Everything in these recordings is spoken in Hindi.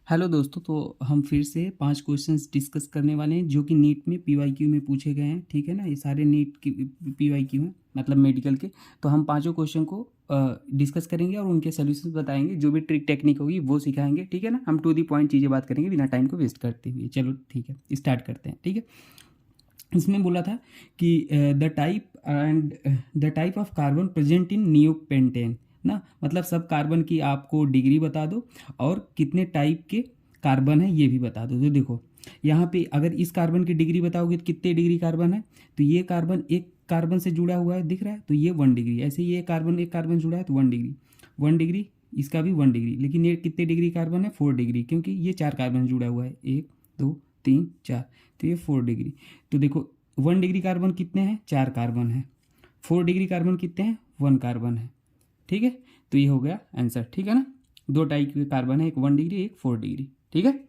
हेलो दोस्तों, तो हम फिर से 5 क्वेश्चंस डिस्कस करने वाले हैं जो कि नीट में पीवाईक्यू में पूछे गए हैं। ठीक है ना, ये सारे नीट की पीवाईक्यू हैं, मतलब मेडिकल के। तो हम पांचों क्वेश्चन को डिस्कस करेंगे और उनके सोल्यूशंस बताएंगे, जो भी ट्रिक टेक्निक होगी वो सिखाएंगे। ठीक है ना, हम टू दी पॉइंट चीज़ें बात करेंगे बिना टाइम को वेस्ट करते हुए। चलो ठीक है, स्टार्ट करते हैं। ठीक है, इसमें बोला था कि the type of carbon present in neopentane ना, मतलब सब कार्बन की आपको डिग्री बता दो और कितने टाइप के कार्बन है ये भी बता दो। तो देखो यहाँ पे अगर इस कार्बन की डिग्री बताओगे तो कितने डिग्री कार्बन है, तो ये कार्बन एक कार्बन से जुड़ा हुआ है दिख रहा है, तो ये 1 डिग्री। ऐसे ये कार्बन एक कार्बन जुड़ा है तो 1 डिग्री, 1 डिग्री, इसका भी 1 डिग्री। लेकिन ये कितने डिग्री कार्बन है, 4 डिग्री, क्योंकि ये 4 कार्बन जुड़ा हुआ है, 1 2 3 4, तो ये 4 डिग्री। तो देखो 1 डिग्री कार्बन कितने हैं, 4 कार्बन है। 4 डिग्री कार्बन कितने हैं, 1 कार्बन है। ठीक है, तो ये हो गया आंसर। ठीक है ना, 2 टाइप के कार्बन है, एक 1 डिग्री एक 4 डिग्री। ठीक है,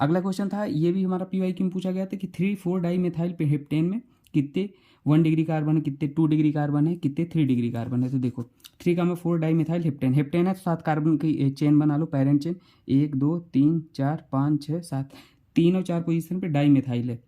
अगला क्वेश्चन था, ये भी हमारा पीवाईक्यू में पूछा गया था कि 3,4 डाई मेथाइल हेप्टेन में कितने 1 डिग्री कार्बन है, कितने 2 डिग्री कार्बन है, कितने 3 डिग्री कार्बन है। तो देखो 3 का में 4 डाई मेथाइल हेप्टेन, हेप्टेन है तो 7 कार्बन की चेन बना लो, पैरेंट चेन। 1 2 3 4 5 6 7, 3 और 4 पोजीशन पे डाई मेथाइल है।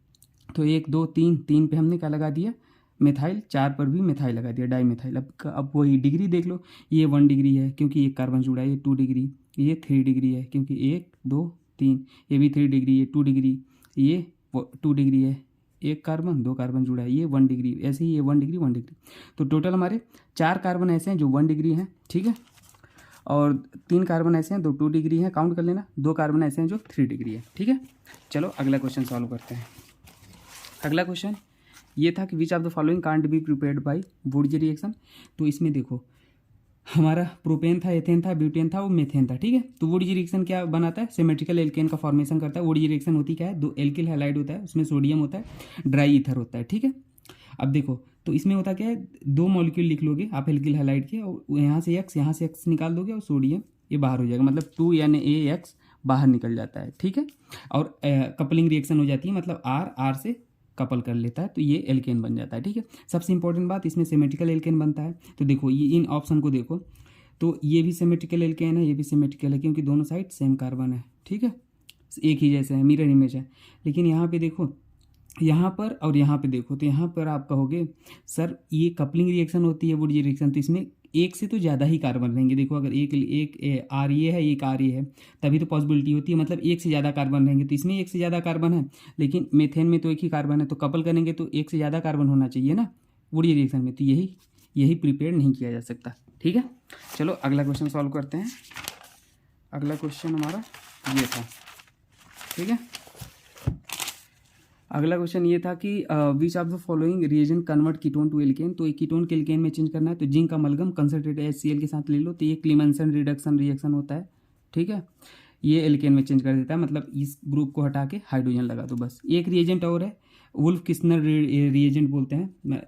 तो 1 2 3, 3 पे हमने क्या लगा दिया, मेथाइल। 4 पर भी मेथाइल लगा दिया, डाई मेथाइल। अब वही डिग्री देख लो, ये 1 डिग्री है क्योंकि एक कार्बन जुड़ा है, ये 2 डिग्री, ये 3 डिग्री है क्योंकि 1 2 3, ये भी 3 डिग्री, ये 2 डिग्री, ये 2 डिग्री है, एक कार्बन 2 कार्बन जुड़ा है, ये 1 डिग्री। ऐसे ही ये 1 डिग्री 1 डिग्री। तो टोटल हमारे 4 कार्बन ऐसे हैं जो 1 डिग्री हैं। ठीक है, और 3 कार्बन ऐसे हैं जो 2 डिग्री हैं, काउंट कर लेना। 2 कार्बन ऐसे हैं जो 3 डिग्री है। ठीक है, चलो अगला क्वेश्चन सॉल्व करते हैं। अगला क्वेश्चन ये था कि which of the following can't be prepared by Wurtz reaction. तो इसमें देखो हमारा प्रोपेन था, एथेन था, ब्यूटेन था और मेथेन था। ठीक है, तो वुडजी रिएक्शन क्या बनाता है, सिमेट्रिकल एल्केन का फॉर्मेशन करता है। वुडजी रिएक्शन होती क्या है, 2 एल्किल हैलाइड होता है, उसमें सोडियम होता है, ड्राई ईथर होता है। ठीक है, अब देखो तो इसमें होता क्या है, 2 मॉलिक्यूल लिख लोगे आप एल्किल हैलाइड के, और यहाँ से एक्स निकाल दोगे और सोडियम ये बाहर हो जाएगा, मतलब 2NaX बाहर निकल जाता है। ठीक है, और कपलिंग रिएक्शन हो जाती है, मतलब आर से कपल कर लेता है, तो ये एल्केन बन जाता है। ठीक है, सबसे इंपॉर्टेंट बात, इसमें सिमेट्रिकल एल्केन बनता है। तो देखो ये इन ऑप्शन को देखो, तो ये भी सिमेट्रिकल एल्केन है, ये भी सिमेट्रिकल है, क्योंकि दोनों साइड सेम कार्बन है। ठीक है, एक ही जैसे है, मिरर इमेज है। लेकिन यहाँ पे देखो, यहाँ पर और यहाँ पे देखो, तो यहाँ पर आप कहोगे सर ये कपलिंग रिएक्शन होती है वुडजी रिएक्शन, तो इसमें एक से तो ज़्यादा ही कार्बन रहेंगे। देखो अगर एक आर ये है, एक आर ये है, तभी तो पॉसिबिलिटी होती है, मतलब एक से ज़्यादा कार्बन रहेंगे। तो इसमें एक से ज़्यादा कार्बन है, लेकिन मेथेन में तो एक ही कार्बन है, तो कपल करेंगे तो एक से ज़्यादा कार्बन होना चाहिए ना वुडजी रिएक्शन में। तो यही प्रिपेयर नहीं किया जा सकता। ठीक है, चलो अगला क्वेश्चन सॉल्व करते हैं। अगला क्वेश्चन हमारा ये था। ठीक है, अगला क्वेश्चन ये था कि which of the following reagent convert ketone to alkane. तो एक कीटोन के एल्केन में चेंज करना है, तो जिंक अमलगम कंसंट्रेट HCl के साथ ले लो, तो ये क्लीमेंसन रिडक्शन रिएक्शन होता है। ठीक है, ये एल्केन में चेंज कर देता है, मतलब इस ग्रुप को हटा के हाइड्रोजन लगा दो बस। एक रिएजेंट और है, वुल्फ किस्नर रिएजेंट बोलते हैं,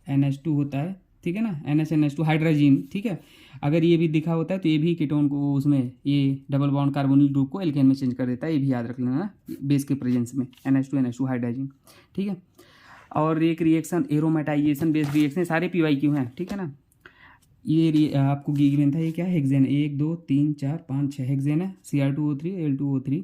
NH2 होता है। ठीक है ना, NH2 हाइड्रोजीन। ठीक है, अगर ये भी दिखा होता है तो ये भी कीटोन को, उसमें ये डबल बॉन्ड कार्बोनिल ग्रुप को एल्केन में चेंज कर देता है, ये भी याद रख लेना ना, बेस के प्रेजेंस में NH2 हाइड्रोजीन। ठीक है, और एक रिएक्शन एरोमेटाइजेशन बेस्ड रिएक्शन, सारे पीवाईक्यू हैं। ठीक है ना, ये आपको गिवन था, ये क्या है, हेक्सेन। 1 2 3 4 5 6 हेक्सेन है, Cr2O3 L2O3,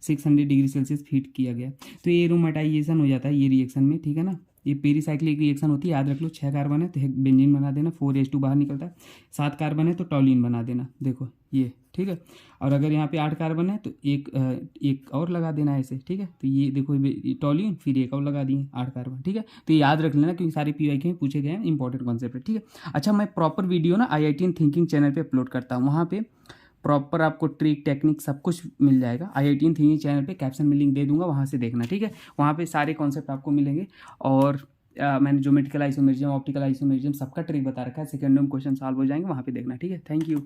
600 degree Celsius heat किया गया, तो ये एरोमेटाइजेशन हो जाता है ये रिएक्शन में। ठीक है ना, ये पेरीसाइक्लिक रिएक्शन होती है, याद रख लो। 6 कार्बन है तो बेंजीन बना देना, 4H2 बाहर निकलता है। 7 कार्बन है तो टॉलिन बना देना, देखो ये। ठीक है, और अगर यहाँ पे 8 कार्बन है तो एक और लगा देना ऐसे। ठीक है, तो ये देखो टॉलिन, फिर एक और लगा दिए 8 कार्बन। ठीक है, तो ये याद रख लेना क्योंकि सारे पीवाईक्यू में पूछे गए हैं, इंपॉर्टेंट कॉन्सेप्ट है। ठीक है, अच्छा मैं प्रॉपर वीडियो ना IIT थिंकिंग चैनल पे अपलोड करता हूँ, वहाँ पे प्रॉपर आपको ट्रिक टेक्निक सब कुछ मिल जाएगा। IIT थिंकिंग चैनल पे कैप्शन में लिंक दे दूंगा, वहाँ से देखना। ठीक है, वहाँ पे सारे कॉन्सेप्ट आपको मिलेंगे, और मैंने ज्योमेट्रिकल आइसोमेरिज्म, ऑप्टिकल आइसोमेरिज्म सबका ट्रिक बता रखा है। सेकेंड में क्वेश्चन सॉल्व हो जाएंगे, वहाँ पे देखना। ठीक है, थैंक यू।